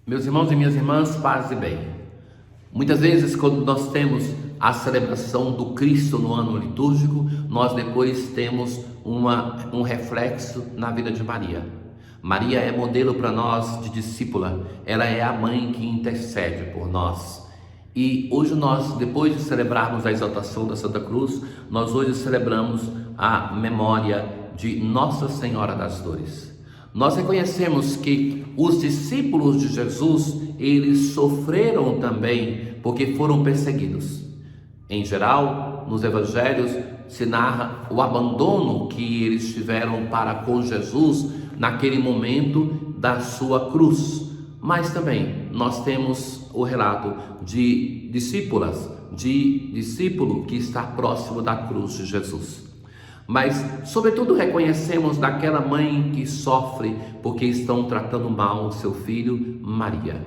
Meus irmãos e minhas irmãs, paz e bem. Muitas vezes, quando nós temos a celebração do Cristo no ano litúrgico, nós depois temos um reflexo na vida de Maria. Maria é modelo para nós de discípula, ela é a mãe que intercede por nós. E hoje nós, depois de celebrarmos a exaltação da Santa Cruz, nós hoje celebramos a memória de Nossa Senhora das Dores. Nós reconhecemos que os discípulos de Jesus, eles sofreram também porque foram perseguidos. Em geral, nos evangelhos se narra o abandono que eles tiveram para com Jesus naquele momento da sua cruz. Mas também nós temos o relato de discípulas, de discípulo que está próximo da cruz de Jesus. Mas, sobretudo, reconhecemos daquela mãe que sofre porque estão tratando mal o seu filho, Maria.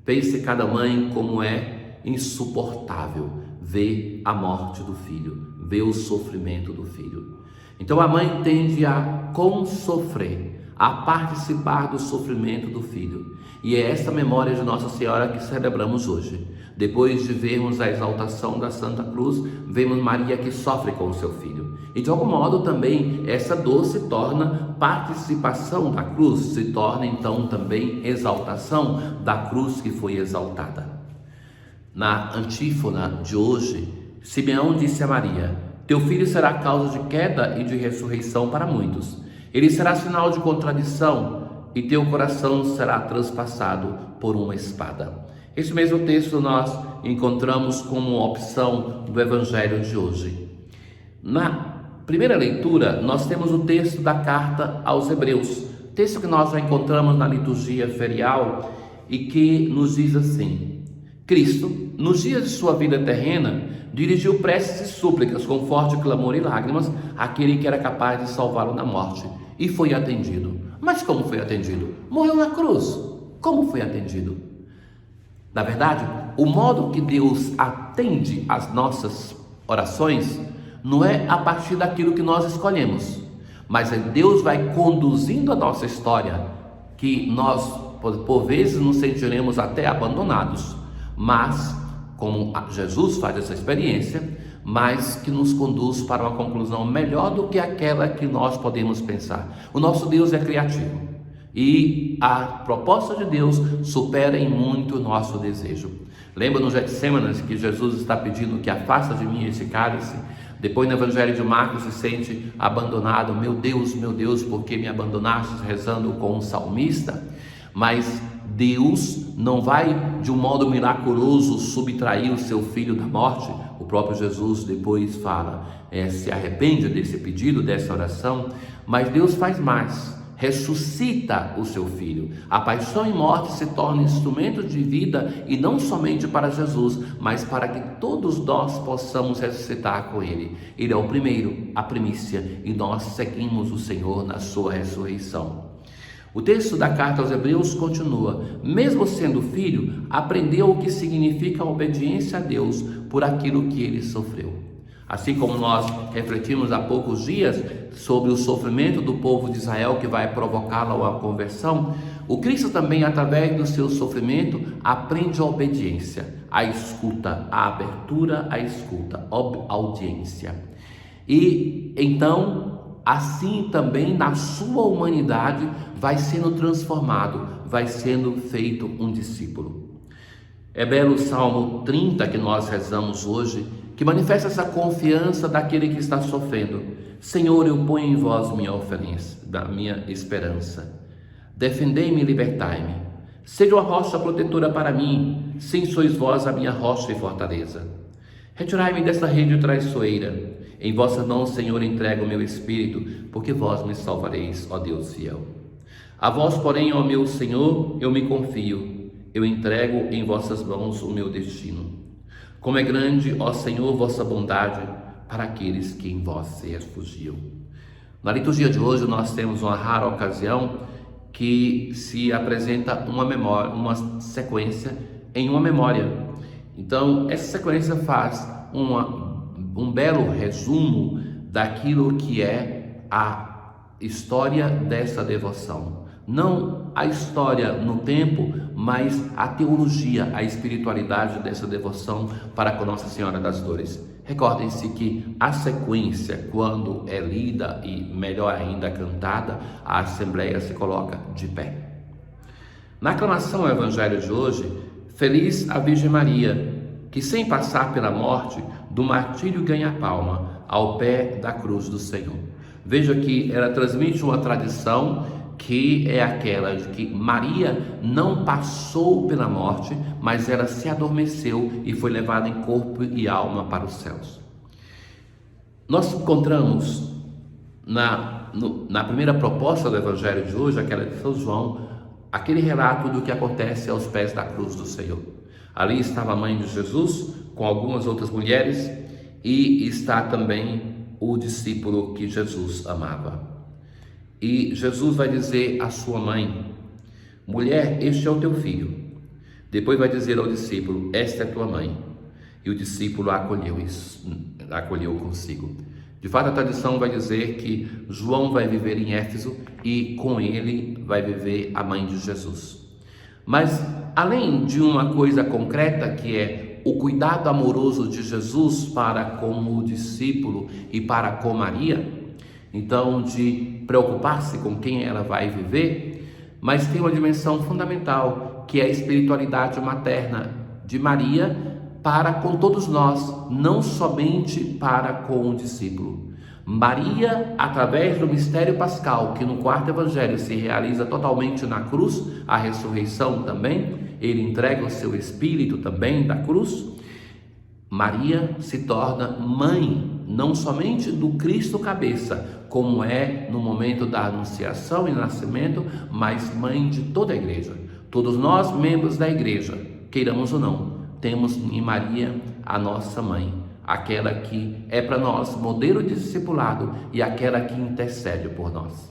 Pense cada mãe como é insuportável ver a morte do filho, ver o sofrimento do filho. Então a mãe tende a consofrer, a participar do sofrimento do filho. E é essa memória de Nossa Senhora que celebramos hoje. Depois de vermos a exaltação da Santa Cruz, vemos Maria que sofre com o seu filho. E de algum modo também essa dor se torna participação da cruz, se torna então também exaltação da cruz que foi exaltada. Na antífona de hoje, Simeão disse a Maria: teu filho será causa de queda e de ressurreição para muitos. Ele será sinal de contradição e teu coração será transpassado por uma espada. Esse mesmo texto nós encontramos como opção do Evangelho de hoje. Na primeira leitura, nós temos o texto da carta aos Hebreus, texto que nós já encontramos na liturgia ferial e que nos diz assim: Cristo, nos dias de sua vida terrena, dirigiu preces e súplicas com forte clamor e lágrimas àquele que era capaz de salvá-lo da morte, e foi atendido. Mas como foi atendido? Morreu na cruz. Como foi atendido? Na verdade, o modo que Deus atende às nossas orações não é a partir daquilo que nós escolhemos, mas Deus vai conduzindo a nossa história, que nós, por vezes, nos sentiremos até abandonados, mas, como Jesus faz essa experiência, mas que nos conduz para uma conclusão melhor do que aquela que nós podemos pensar. O nosso Deus é criativo. E a proposta de Deus supera em muito o nosso desejo. Lembra no Getsêmanes que Jesus está pedindo que afasta de mim esse cálice? Depois no Evangelho de Marcos se sente abandonado. Meu Deus, por que me abandonaste? Rezando com um salmista. Mas Deus não vai de um modo miraculoso subtrair o seu filho da morte. O próprio Jesus depois fala, se arrepende desse pedido, dessa oração. Mas Deus faz mais. Ressuscita o seu filho. A paixão e morte se tornam instrumentos de vida, e não somente para Jesus, mas para que todos nós possamos ressuscitar com ele. Ele é o primeiro, a primícia, e nós seguimos o Senhor na sua ressurreição. O texto da carta aos Hebreus continua: mesmo sendo filho, aprendeu o que significa a obediência a Deus por aquilo que ele sofreu. Assim como nós refletimos há poucos dias sobre o sofrimento do povo de Israel que vai provocá-lo à conversão, o Cristo também, através do seu sofrimento, aprende a obediência, a escuta, a abertura à escuta, audiência. E então, assim também na sua humanidade vai sendo transformado, vai sendo feito um discípulo. É belo o Salmo 30 que nós rezamos hoje, que manifesta essa confiança daquele que está sofrendo. Senhor, eu ponho em vós minha oferência, da minha esperança. Defendei-me e libertai-me. Seja uma rocha protetora para mim, sim, sois vós a minha rocha e fortaleza. Retirai-me dessa rede traiçoeira. Em vossas mãos, Senhor, entrego o meu espírito, porque vós me salvareis, ó Deus fiel. A vós, porém, ó meu Senhor, eu me confio. Eu entrego em vossas mãos o meu destino. Como é grande, ó Senhor, vossa bondade para aqueles que em vós se refugiam. Na liturgia de hoje nós temos uma rara ocasião que se apresenta uma memória, uma sequência em uma memória. Então essa sequência faz um belo resumo daquilo que é a história dessa devoção. Não a história no tempo, mas a teologia, a espiritualidade dessa devoção para com Nossa Senhora das Dores. Recordem-se que a sequência, quando é lida e melhor ainda cantada, a Assembleia se coloca de pé. Na aclamação ao Evangelho de hoje, feliz a Virgem Maria, que sem passar pela morte, do martírio ganha a palma ao pé da cruz do Senhor. Veja que ela transmite uma tradição que é aquela de que Maria não passou pela morte, mas ela se adormeceu e foi levada em corpo e alma para os céus. Nós encontramos na primeira proposta do Evangelho de hoje, aquela de São João, aquele relato do que acontece aos pés da cruz do Senhor. Ali estava a mãe de Jesus com algumas outras mulheres e está também o discípulo que Jesus amava. E Jesus vai dizer à sua mãe: mulher, este é o teu filho. Depois vai dizer ao discípulo: esta é tua mãe. E o discípulo acolheu consigo. De fato, a tradição vai dizer que João vai viver em Éfeso e com ele vai viver a mãe de Jesus. Mas além de uma coisa concreta, que é o cuidado amoroso de Jesus para com o discípulo e para com Maria, então de preocupar-se com quem ela vai viver, mas tem uma dimensão fundamental, que é a espiritualidade materna de Maria para com todos nós, não somente para com o discípulo. Maria, através do mistério pascal, que no quarto evangelho se realiza totalmente na cruz, a ressurreição também, ele entrega o seu espírito também da cruz. Maria se torna mãe, não somente do Cristo cabeça, como é no momento da anunciação e nascimento, mas mãe de toda a igreja. Todos nós, membros da igreja, queiramos ou não, temos em Maria a nossa mãe, aquela que é para nós modelo de discipulado e aquela que intercede por nós.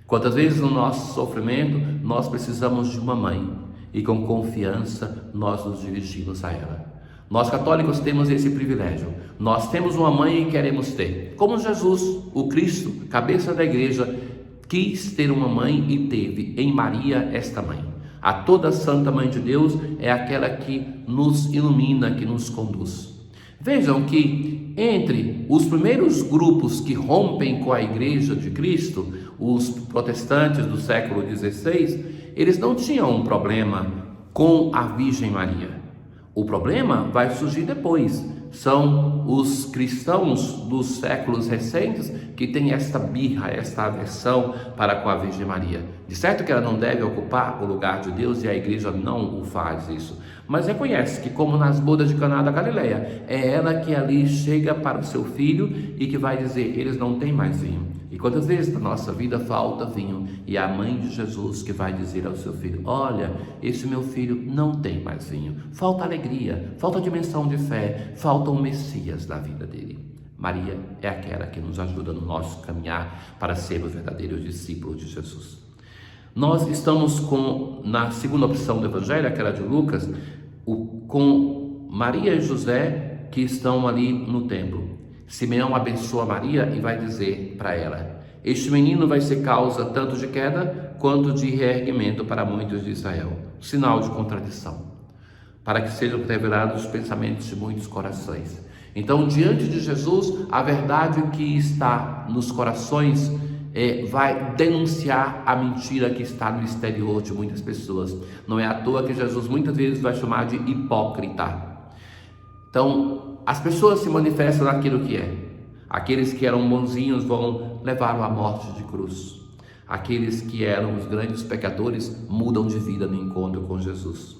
Quantas vezes no nosso sofrimento nós precisamos de uma mãe e com confiança nós nos dirigimos a ela. Nós católicos temos esse privilégio, nós temos uma mãe e queremos ter, como Jesus, o Cristo, cabeça da igreja, quis ter uma mãe e teve em Maria esta mãe. A toda Santa Mãe de Deus é aquela que nos ilumina, que nos conduz. Vejam que entre os primeiros grupos que rompem com a Igreja de Cristo, os protestantes do século XVI, eles não tinham um problema com a Virgem Maria. O problema vai surgir depois. São os cristãos dos séculos recentes que têm esta birra, esta aversão para com a Virgem Maria. De certo que ela não deve ocupar o lugar de Deus e a igreja não o faz isso. Mas reconhece que, como nas bodas de Caná da Galileia, é ela que ali chega para o seu filho e que vai dizer: eles não têm mais vinho. E quantas vezes na nossa vida falta vinho, e é a mãe de Jesus que vai dizer ao seu filho: olha, esse meu filho não tem mais vinho, falta alegria, falta dimensão de fé, falta um Messias na vida dele. Maria é aquela que nos ajuda no nosso caminhar para sermos verdadeiros discípulos de Jesus. Nós estamos na segunda opção do Evangelho, aquela de Lucas, com Maria e José que estão ali no templo. Simeão abençoa Maria e vai dizer para ela: este menino vai ser causa tanto de queda quanto de reerguimento para muitos de Israel. Sinal de contradição, para que sejam revelados os pensamentos de muitos corações. Então, diante de Jesus, a verdade que está nos corações vai denunciar a mentira que está no exterior de muitas pessoas. Não é à toa que Jesus muitas vezes vai chamar de hipócrita. Então, as pessoas se manifestam naquilo que é. Aqueles que eram bonzinhos vão levar à morte de cruz. Aqueles que eram os grandes pecadores mudam de vida no encontro com Jesus.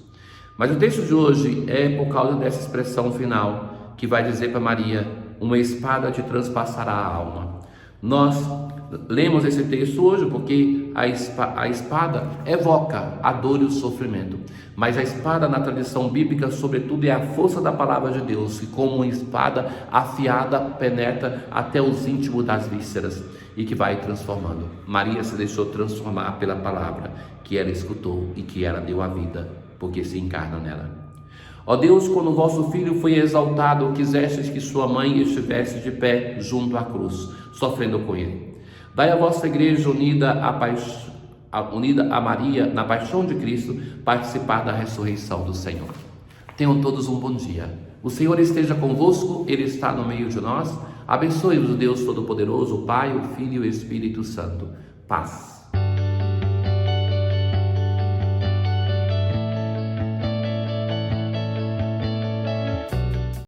Mas o texto de hoje é por causa dessa expressão final, que vai dizer para Maria: uma espada te transpassará a alma. Nós lemos esse texto hoje porque a espada evoca a dor e o sofrimento, mas a espada na tradição bíblica sobretudo é a força da palavra de Deus, que como uma espada afiada penetra até os íntimos das vísceras e que vai transformando. Maria se deixou transformar pela palavra que ela escutou e que ela deu à vida, porque se encarna nela. Ó Deus, quando o vosso Filho foi exaltado, quisestes que sua mãe estivesse de pé junto à cruz, sofrendo com ele. Dai à vossa igreja unida unida a Maria na paixão de Cristo, participar da ressurreição do Senhor. Tenham todos um bom dia. O Senhor esteja convosco, Ele está no meio de nós. Abençoe-vos o Deus Todo-Poderoso, o Pai, o Filho e o Espírito Santo. Paz.